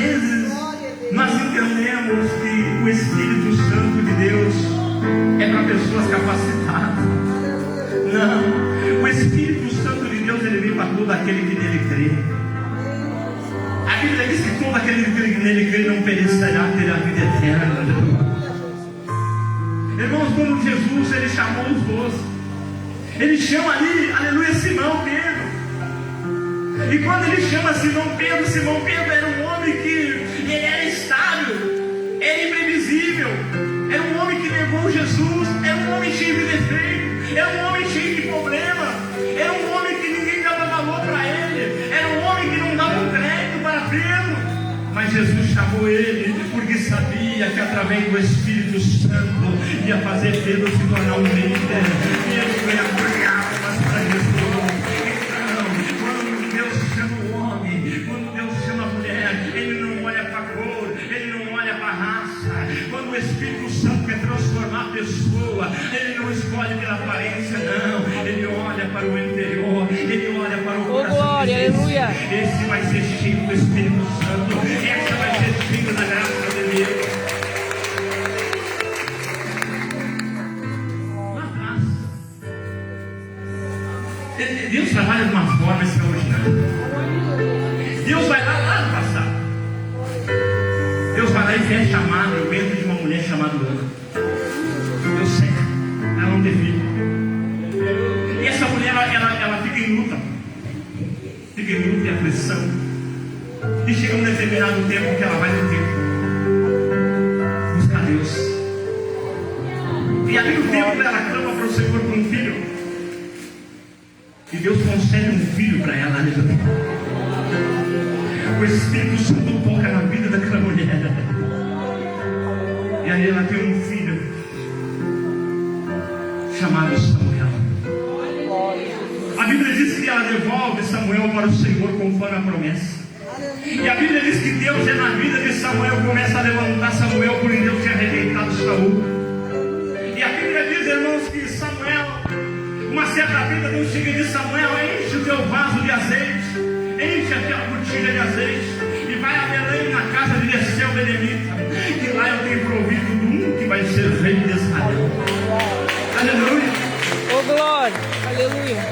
vezes nós entendemos que o Espírito Santo de Deus é para pessoas capacitadas. Não, o Espírito Santo de Deus, ele vem para todo aquele que nele crê. A Bíblia diz que todo aquele que nele crê não perecerá, terá vida eterna. Irmãos, quando Jesus, ele chamou os 12, ele chama ali, aleluia, Simão Pedro. E quando ele chama Simão Pedro era um homem que ele era estável, era imprevisível, era um homem que negou Jesus, era um homem cheio de defeito, era um homem cheio de problema, era um homem que ninguém dava valor para ele, era um homem que não dava um crédito para Pedro. Mas Jesus chamou ele porque sabia que através do Espírito Santo ia fazer Pedro se tornar um líder, ia ganhar almas para Jesus. Quando Deus chama a mulher, Ele não olha para a cor, Ele não olha para a raça. Quando o Espírito Santo quer transformar a pessoa, Ele não escolhe pela aparência, não. Ele olha para o interior, Ele olha para o coração. Glória, aleluia. Esse vai ser cheio do Espírito Santo, essa vai ser cheio da graça de Deus. Deus trabalha de uma forma extraordinária. Deus vai lá no passado. Deus vai lá e fecha a madre, o ventre de uma mulher chamada Ana. Deus seca, ela não teve filho. E essa mulher, ela fica em luta. Fica em luta e aflição. E chega um determinado tempo que ela vai no templo buscar Deus. E ali no templo ela clama para o Senhor por um filho. E Deus concede um filho para ela ali no templo. O Espírito Santo toca na vida daquela mulher. E aí ela tem um filho chamado Samuel. A Bíblia diz que ela devolve Samuel para o Senhor conforme a promessa. E a Bíblia diz que Deus é na vida de Samuel, começa a levantar Samuel porque Deus tinha rejeitado Saul. E a Bíblia diz, irmãos, que Samuel, uma certa vida, Deus chega e diz: Samuel, enche o teu vaso de azeite, enche a tua botija de azeite e vai a Belém, na casa de Jessé o Belemita, que lá eu tenho provido de um que vai ser rei de Israel. Aleluia. Oh, glória, aleluia.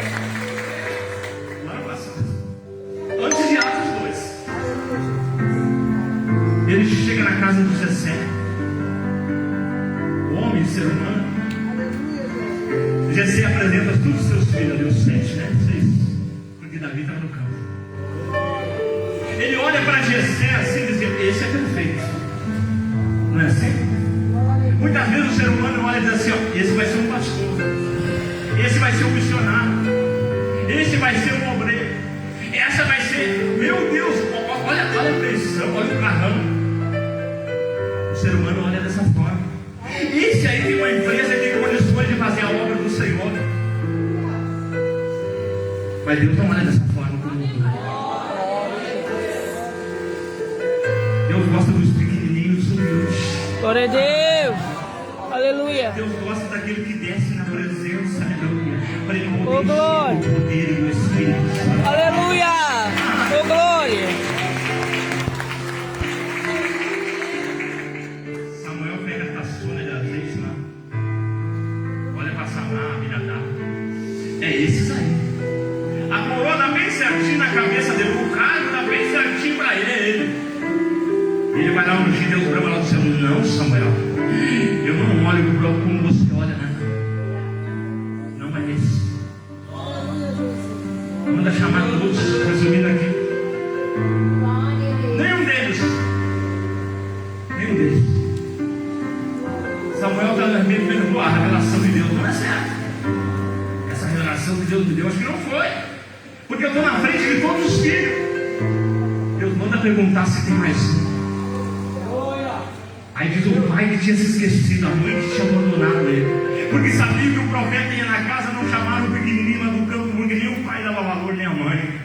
Lá no passado, antes de Atos 2, ele chega na casa de Jessé, o homem, ser humano. Jessé apresenta todos os seus filhos ali, os 7, né? 6, porque Davi estava no campo. Ele olha para Jessé assim e diz: esse é perfeito. Não é assim? Muitas vezes o ser humano olha e diz assim: ó, esse vai ser um pastor, esse vai ser um missionário, esse vai ser um obreiro, essa vai ser, meu Deus, olha a pressão, olha o carrão. O ser humano olha dessa forma. Esse aí tem uma empresa que tem condições de fazer a obra do Senhor. Mas Deus não olha dessa forma como Deus gosta dos pequenininhos, dos humildes. Glória a Deus. Aleluia. Deus gosta daquele que desce na presença, aleluia, para ele poder Oh, glória. o poder e o Espírito Santo. Aleluia. Oh, glória. Samuel pega a taçona de azeite lá, olha para Samar, Abinadab. É esses aí. A coroa bem certinho na cabeça dele, o cargo dá bem certinho para ele. Ele vai lá ungir Deus brama lá do céu. Não, Samuel, eu não olho como você olha, né? Não é esse. Manda chamar todos, resumindo aqui. Nenhum deles. Samuel está meio perdoar a revelação de Deus. Não é certo. Essa revelação que Deus me deu, acho que não foi. Porque eu estou na frente de todos os filhos. Deus manda perguntar se tem mais um. Aí diz o pai que tinha se esquecido, a mãe que tinha abandonado ele. Porque sabia que o profeta ia na casa, não chamava o pequenininho lá do campo, porque nem o pai dava valor, nem a mãe.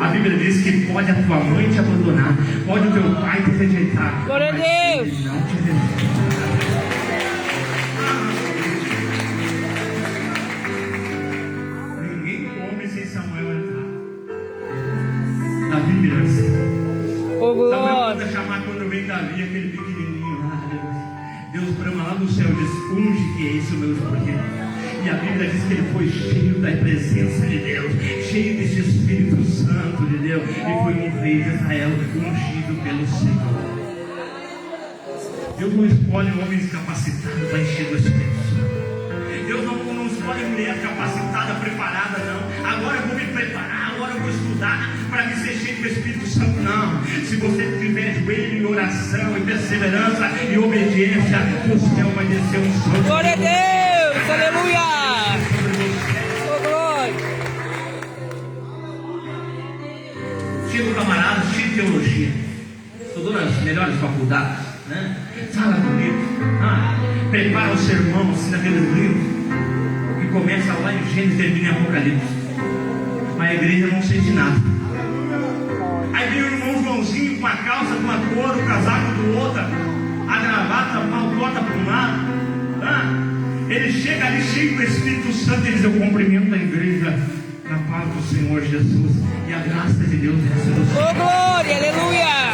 A Bíblia diz que pode a tua mãe te abandonar, pode o teu pai te rejeitar. Glória a Deus. Ele não te rejeita. Ninguém come sem Samuel entrar. A Bíblia diz assim. Oh, Samuel glória. Davi, aquele pequenininho lá, Deus brama lá no céu e diz: unge que é esse o meu escolhido. E a Bíblia diz que ele foi cheio da presença de Deus, cheio desse Espírito Santo de Deus, e foi um rei de Israel ungido pelo Senhor. Deus não escolhe homens capacitados para encher do Espírito Santo. Deus não escolhe mulher capacitada, preparada, não. Agora eu vou me preparar, agora eu vou estudar para me ser cheio do Espírito Santo. Não. Se você tiver joelho em oração, em perseverança e obediência, o céu vai descer um som. Glória a Deus, aleluia. Oh, glória. Chega o camarada cheio de teologia, estudou nas melhores faculdades, né? Fala bonito, prepara o sermão assim naqueles livros que começa lá em Gênesis e termina em Apocalipse. Mas a igreja não sente nada. Aí vem o irmão Joãozinho com a calça de uma cor, o casaco do outro, a gravata malcota para um lado. Ele chega ali cheio do Espírito Santo e diz: eu cumprimento a igreja na paz do Senhor Jesus, e a graça de Deus desce do céu. Oh, glória, aleluia.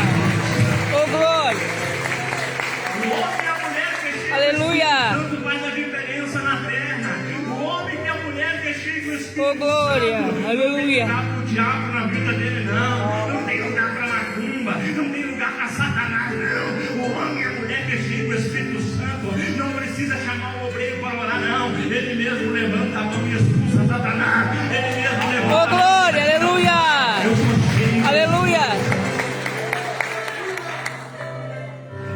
Oh, glória. O homem e a mulher que é cheio Aleluia. do Espírito Santo faz a diferença na terra. O homem e a mulher que é cheio do Espírito Oh, glória, Santo aleluia. não tem lugar para o diabo na vida dele, não. Não tem lugar para macumba, não tem lugar para Satanás, não. O homem e a mulher que é cheio do Espírito Santo não precisa chamar o obreiro para orar, não. Ele mesmo levanta a mão e expulsa Satanás. Ele mesmo levanta. Oh, glória, aleluia. Eu sou cheio. Aleluia.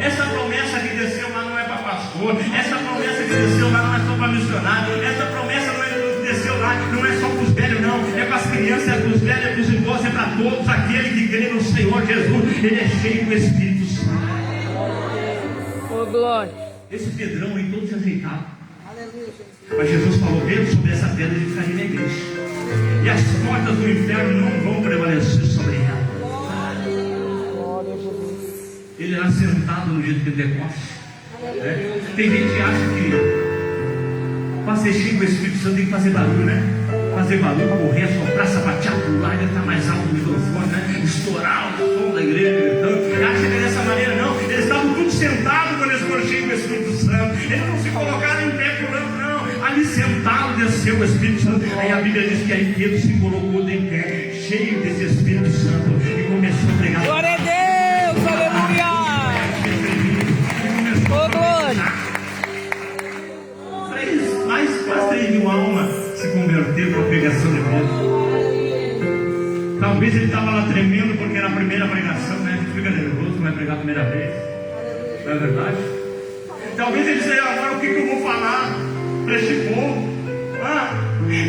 Essa promessa que desceu lá não é para pastor. Essa promessa que desceu lá não é só para missionário. Essa promessa que desceu lá não é só para os velhos, não. É para as crianças, é para os velhos, é para os idosos, é para todos aqueles que creem no Senhor Jesus. Ele é cheio do Espírito Santo. Oh, glória. Esse Pedrão aí todo desajeitado. Mas Jesus falou: Pedro, sobre essa pedra de cair na igreja, e as portas do inferno não vão prevalecer sobre ela. Ele era sentado no dia de Pentecostes. Tem gente que acha que para ser cheio do Espírito Santo tem que fazer barulho, né? Fazer barulho, correr, soprar, sapatear, pular, gritar mais alto no microfone, né? Estourar o som da igreja, gritando. Acha que é dessa maneira? Não. Eles estavam todos sentados quando eles foram cheios do Espírito Santo. Eles não se colocaram em pé pulando, não. Ali sentado desceu o Espírito Santo. Aí a Bíblia diz que aí Pedro se colocou em pé, cheio desse Espírito Santo, e começou a pregar. Glória a Deus, aleluia. Oh, glória. Quase 3.000 almas se converteram com a pregação de Pedro. Talvez ele estava lá tremendo porque era a primeira pregação, né? A gente fica nervoso quando vai pregar a primeira vez. Não é verdade? Talvez ele disse: agora o que eu vou falar para este povo?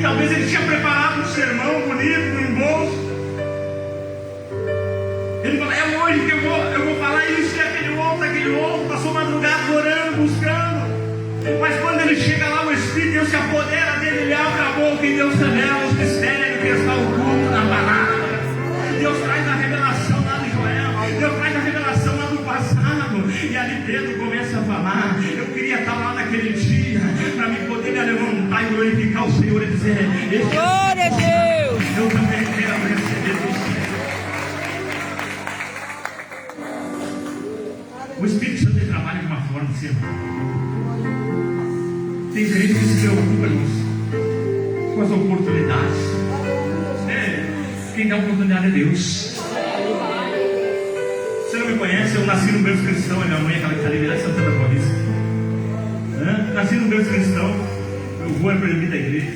Talvez ele tinha preparado um sermão bonito, um bolso. Ele falou: é hoje que eu vou falar isso e aquele outro, passou madrugada orando, buscando. Mas quando ele chega lá, o Espírito Deus se apodera dele, ele abre a boca e Deus revela os mistérios que está oculto na palavra. Deus traz a revelação lá de Joel, Deus traz a revelação lá do passado. E ali Pedro começa a falar: eu queria estar lá naquele dia para me poder me levantar e glorificar o Senhor e dizer: glória a Deus. Eu também quero receber do Senhor. O Espírito Santo trabalha de uma forma assim. Tem gente que se preocupa com as oportunidades. Quem dá oportunidade é Deus. Você não me conhece? Eu nasci no berço cristão. A minha mãe, aquela que está ali em Santana Paulista. Nasci no berço cristão. Meu avô é presbítero da igreja.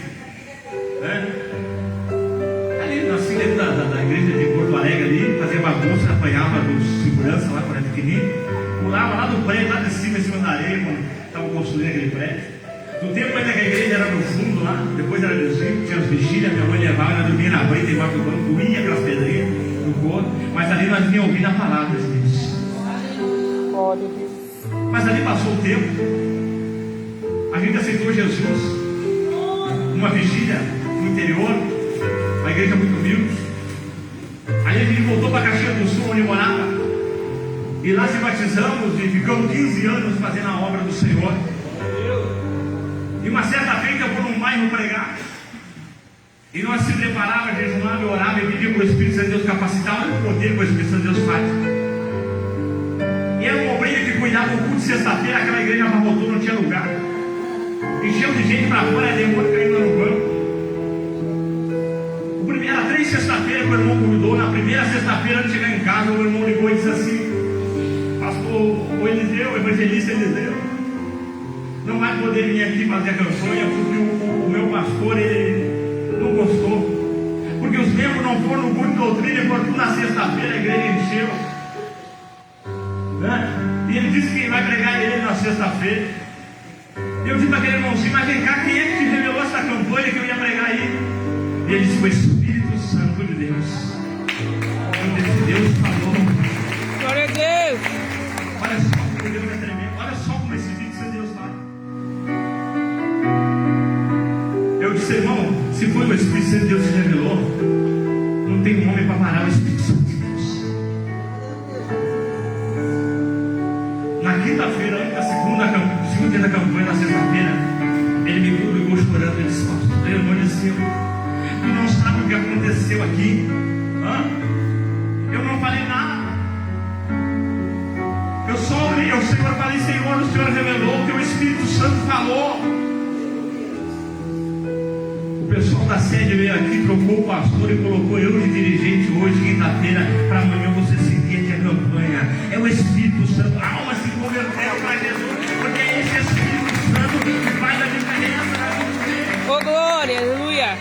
Ali, nasci dentro da igreja de Porto Alegre ali, fazia bagunça, apanhava dos segurança lá quando era pequenininho. Pulava lá do prédio, lá de cima, em cima da areia, quando estavam construindo aquele prédio. No tempo ainda que a igreja era no fundo lá, depois era no centro, tinha as vigílias, minha mãe levava, ela dormia na frente, embaixo do banco, doía aquelas pedrinhas no corpo, mas ali nós vinha ouvindo a palavra de Deus. Mas ali passou o tempo, a gente aceitou Jesus, numa vigília no interior, uma igreja muito humilde. Aí a gente voltou para Caxias do Sul, onde morava, e lá se batizamos e ficamos 15 anos fazendo a obra do Senhor. E uma certa feita eu fui num bairro pregar. E nós se preparávamos, jejuávamos, orávamos e pedíamos para o Espírito Santo de Deus capacitar. Olha o poder que o Espírito Santo de Deus faz. E era Chegava o culto de sexta-feira, aquela igreja abarrotou, não tinha lugar. Encheu de gente para fora, a demônio caindo no banco. Era 3 sexta-feiras que o irmão convidou. Na primeira sexta-feira, antes de chegar em casa, o irmão ligou e disse assim: pastor, o Eliseu, o evangelista Eliseu, não vai poder vir aqui fazer a campanha porque o meu pastor, ele não gostou, porque os membros não foram no culto de doutrina e foram tudo na sexta-feira, a igreja encheu, né? E ele disse que vai pregar ele na sexta-feira. E eu disse para aquele irmãozinho: mas vem cá, quem é que te revelou essa campanha que eu ia pregar aí? E ele disse: o Espírito Santo de Deus. Quando esse Deus falou, Glória a Deus. olha só como Deus é tremendo. Olha só como esse Espírito Santo de Deus fala. Eu disse: irmão, se foi o Espírito Santo de Deus que se revelou, não tem um homem para parar o Espírito Santo de Deus. Na quinta-feira, antes da segunda dia da campanha, na sexta-feira, ele me ligou chorando. Ele disse: pastor, eu não disse, tu não sabe o que aconteceu aqui? Eu não falei nada. Eu só olhei ao Senhor e falei: Senhor, o Senhor revelou, o teu Espírito Santo falou. O pessoal da sede veio aqui, trocou o pastor e colocou eu de dirigente hoje, quinta-feira, para amanhã você seguir aqui a campanha. É o Espírito Santo. A alma se converteu para Jesus, porque é esse Espírito Santo que faz a diferença. Oh, glória, aleluia.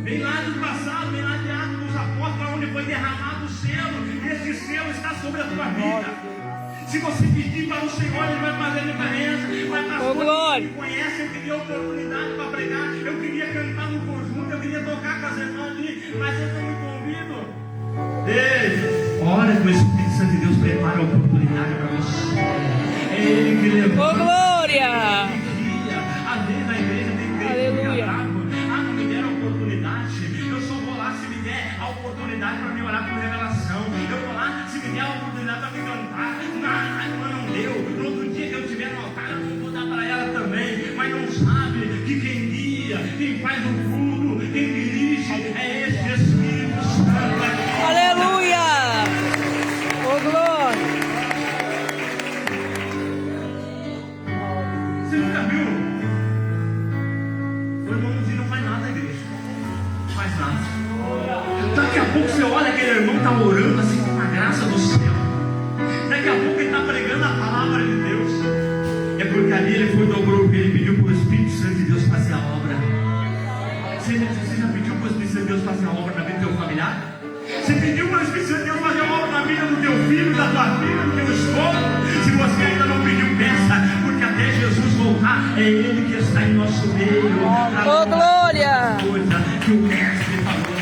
Vem lá do passado, vem lá de Atos dos Apóstolos, onde foi derramado o selo, e esse selo está sobre a tua vida. Se você pedir para o Senhor, Ele vai fazer a diferença. Vai para as pessoas que me conhecem. Eu queria oportunidade para pregar, eu queria cantar no conjunto, eu queria tocar com as irmãs ali, mas eu não me convido. Ei, ora que o Espírito Santo de Deus prepara a oportunidade para você. É Ele que levou. Oh, glória. Às vezes na igreja tem igreja Aleluia. não me deram oportunidade. Eu só vou lá se me der a oportunidade para me orar por revelação. Eu vou lá se me der a oportunidade para me cantar. A irmã não deu. No outro dia que eu tiver no altar, eu vou dar para ela também. Mas não sabe que quem guia, quem faz o culto, quem dirige é esse Espírito Santo. Aleluia. Oh, glória. Você nunca viu? O irmãozinho não faz nada na igreja. Não faz nada. Daqui a pouco você olha, aquele irmão está orando assim com a graça do céu. Daqui a pouco ele está pregando a palavra de Deus. É porque ali ele foi, dobrou o pé, ele pediu para o Espírito Santo de Deus fazer a obra. Você já pediu para o Espírito Santo de Deus fazer a obra na vida do teu familiar? Você pediu para o Espírito Santo de Deus fazer a obra na vida do teu filho, da tua filha, do teu esposo? Se você ainda não pediu, peça, porque até Jesus voltar, é Ele que está em nosso meio. Oh, glória. Coisa que o mestre falou.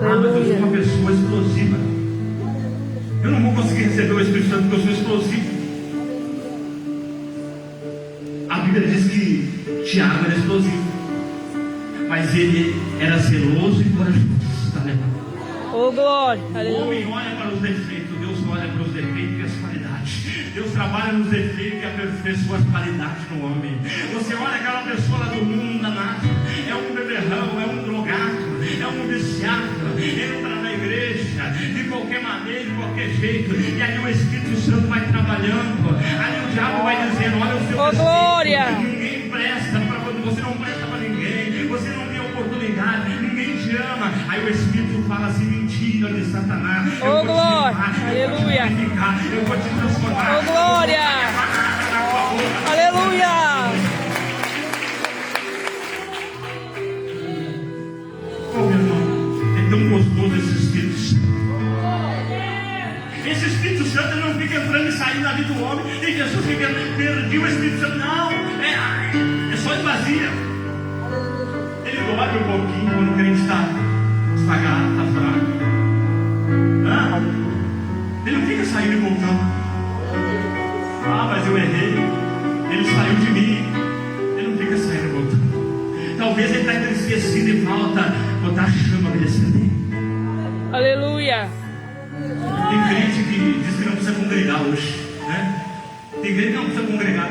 Mas eu sou uma pessoa explosiva. Eu não vou conseguir receber o Espírito Santo porque eu sou explosivo. A Bíblia diz que Tiago era explosivo, mas ele era zeloso e corajoso. Está lembrando? Oh, glória. O Aleluia. homem olha para os defeitos, Deus olha para os defeitos e as qualidades. Deus trabalha nos defeitos e aperfeiçoa as qualidades no homem. Você olha aquela pessoa lá do mundo danado, é um beberrão, é um drogado, é um viciado, entra na igreja de qualquer maneira, de qualquer jeito, e aí o Espírito Santo vai trabalhando, aí o diabo vai dizendo: olha o seu Oh, glória. ninguém presta para você, não presta para ninguém, você não tem oportunidade, ninguém te ama. Aí o Espírito fala assim: mentira de Satanás. Eu Oh, vou te glória. amar, Aleluia. eu vou te vivificar, eu vou te transformar. Oh, glória. Aleluia. Oh, meu irmão, é tão gostoso esse Espírito Santo. Esse Espírito Santo não fica entrando e saindo na vida do homem. E Jesus fica perdido, o Espírito Santo não, é só esvazia. Ele dorme um pouquinho quando o crente está devagar, está fraco. Ele não fica saindo e voltando. Mas eu errei, ele saiu de mim. Ele não fica saindo e voltando. Talvez ele está entristecido e falta botar a chama para descender. Aleluia. Tem crente que diz que não precisa congregar hoje, né? Tem crente que não precisa congregar.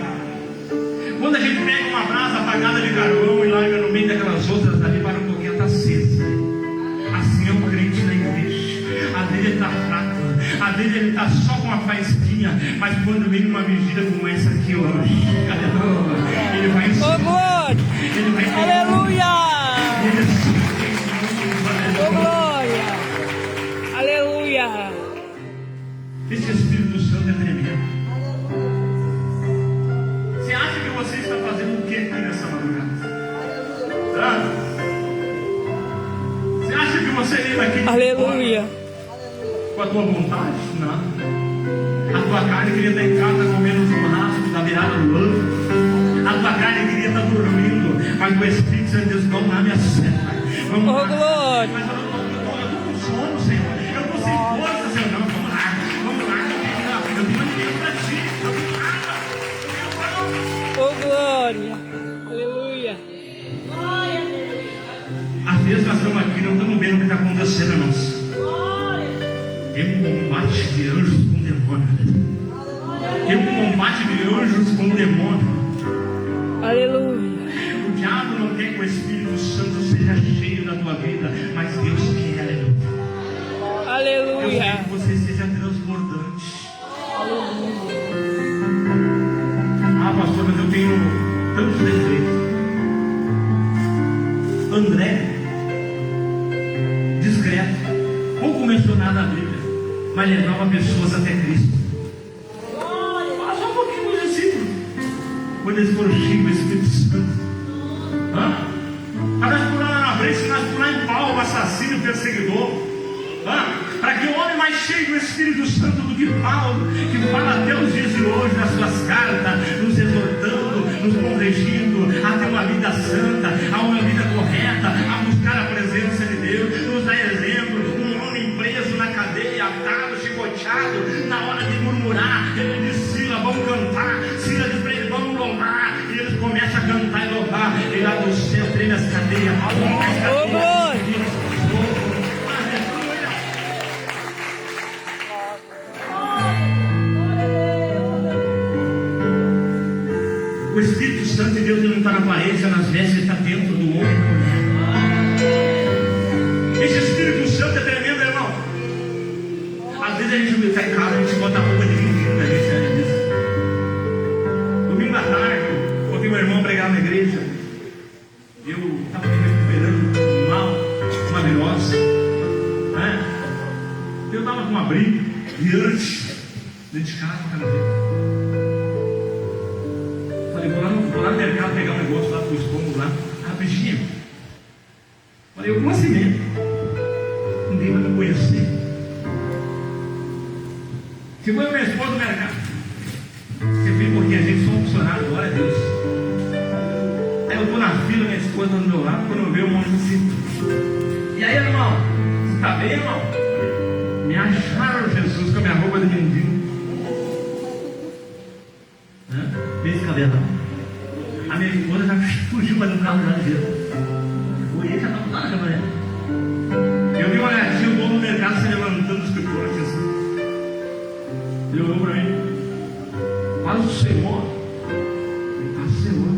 Quando a gente pega uma brasa apagada de carvão e larga no meio daquelas outras ali, para um pouquinho, está acesa. vezes ele está só com uma faísquinha, mas quando vem numa vigília como essa aqui hoje, aleluia, ele vai ensinar. Oh, glória! Ele vai ensinar. Aleluia! Ele Oh, glória! Aleluia! Esse Espírito Santo é tremendo. Você acha que você está fazendo o que aqui nessa madrugada? Tá? Você acha que você veio aqui? Aleluia! Com a tua vontade? Não. A tua carne queria estar em casa comendo um churrasco da virada do ano. A tua carne queria estar dormindo, mas o Espírito Santo diz: vamos lá, minha serva. Vamos lá. Oh, glória! Mas eu estou com sono, Senhor. Eu estou sem força, Senhor. Não, vamos lá. Vamos lá. Eu tenho dinheiro para ti. Eu tenho nada. Oh, glória! Aleluia! Às vezes nós estamos aqui e não estamos vendo o que está acontecendo, irmãos. Tem um combate de anjos com demônios. Tem um combate de anjos com demônios. Aleluia! O diabo não quer que o Espírito Santo seja cheio da tua vida, mas Deus quer. Deus quer Aleluia! que você seja transbordante. Ah, pastor, mas eu tenho tantos defeitos. André, discreto, pouco mencionado na Bíblia, mas levava pessoas até Cristo. Só um pouquinho dos discípulos, quando eles foram cheios do Espírito Santo. Para nós pular lá na frente, se nós pular em Paulo, o assassino, o perseguidor. Para que o homem mais cheio do Espírito Santo do que Paulo, que fala até os dias de hoje nas suas cartas, nos exortando, nos corrigindo a ter uma vida santa, a uma vida correta, a buscar a presença de Deus, nos dá exemplo. Um homem preso na cadeia, atado, chicoteado, na hora de murmurar, ele diz: Sila, vamos cantar. Sila diz para ele: vamos louvar. E eles começam a cantar e louvar, e lá do céu treme as cadeias. Oh, glória! O Espírito Santo de Deus, ele não está na parede, está nas vestes, ele está dentro do homem e da mulher. Esse Espírito Santo é tremendo, irmão. Às vezes a gente está em casa, a gente bota a roupa de menino da gente, domingo à tarde, eu ouvi meu irmão pregar na igreja. Eu estava me recuperando mal, uma virose, né? Eu estava com uma briga diante de casa, cara. Falei: vou lá no mercado pegar um negócio lá pro estômago lá, rapidinho. Falei: como assim mesmo? Ninguém vai me conhecer. Chegou a minha esposa no mercado. Você viu porque a gente só um funcionário, glória a Deus. Aí eu estou na fila, minha esposa do meu lado, quando eu vejo um monte assim: e aí, irmão? Você está bem, irmão? Me acharam Jesus com a minha roupa de mendigo. Esse cabelo. A minha esposa já fugiu para no carro já dentro. O Iê já estava lá na caminhonete. Eu vi uma gatinha, o dono do mercado, se levantando do escritório assim. Ele olhou para mim: faz o Senhor. Ele faz o Senhor.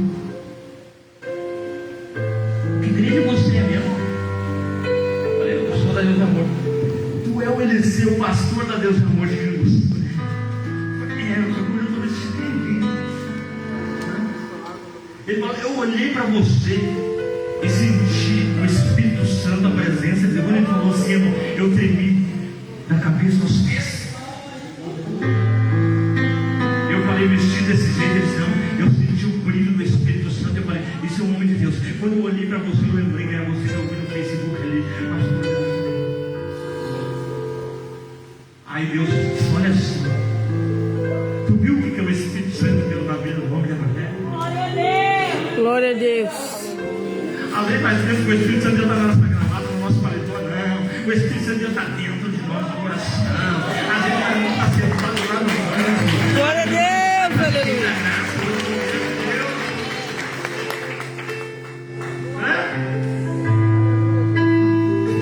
Que igreja você é mesmo? Eu falei: eu sou da Deus do Amor. Tu é o Eliseu, o pastor da Deus do Amor de Jesus. Eu sou curioso desse trem. Ele falou: eu olhei para você e senti o Espírito Santo, a presença de Deus. Quando ele falou assim, eu tremi da cabeça aos pés. Eu falei: vestido desse jeito? Ele disse: não, eu senti o brilho do Espírito Santo. Eu falei: isso é um homem de Deus. Quando eu olhei para você, eu lembrei que era você que eu vi no Facebook ali. Aí Deus disse: olha só, tu viu o que é o Espírito Santo de Deus na vida do homem e da mulher? Glória a Deus! Além mais vezes que o Espírito Santo de Deus está na nossa gravata, no nosso paletó, não. O Espírito Santo de Deus está dentro de nós, no coração. Às vezes a gente está sentado lá no canto. Glória a Deus! Aleluia!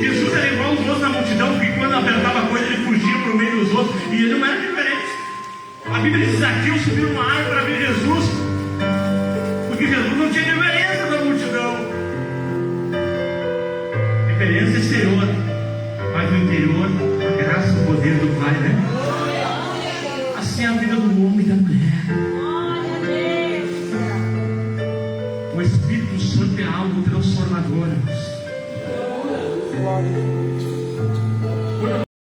Jesus era igual os outros na multidão, porque quando apertava a coisa ele fugia para o meio dos outros, e ele não era diferente. A Bíblia diz: Zaqueu subiu numa árvore para ver Jesus, porque Jesus não tinha diferença da multidão. Diferença exterior, mas no interior, a graça e o poder do Pai, né? assim é a vida do homem e da mulher. O Espírito Santo é algo transformador, irmãos.